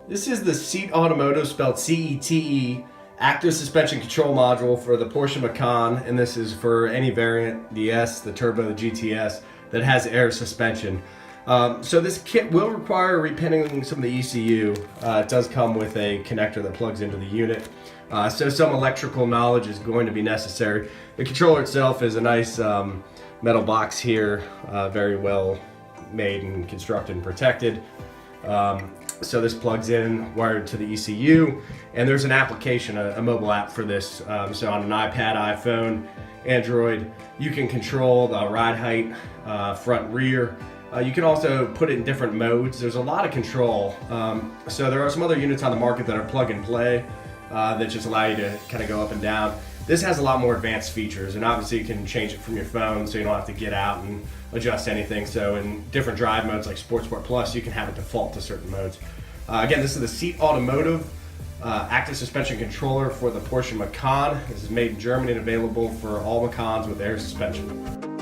This is the Cete Automotive, spelled C-E-T-E, active suspension control module for the Porsche Macan, and this is for any variant, the S, the Turbo, the GTS, that has air suspension. So this kit will require repinning some of the ECU. It does come with a connector that plugs into the unit. So some electrical knowledge is going to be necessary. The controller itself is a nice metal box here, very well made and constructed and protected. So this plugs in, wired to the ECU, and there's an application, a mobile app for this. So on an iPad, iPhone, Android, you can control the ride height, front, rear. You can also put it in different modes. There's a lot of control. So there are some other units on the market that are plug and play that just allow you to kind of go up and down. This has a lot more advanced features, and obviously you can change it from your phone, so you don't have to get out and adjust anything. So in different drive modes like Sport Plus, you can have it default to certain modes. Again, this is the Cete Automotive active suspension controller for the Porsche Macan. This is made in Germany and available for all Macans with air suspension.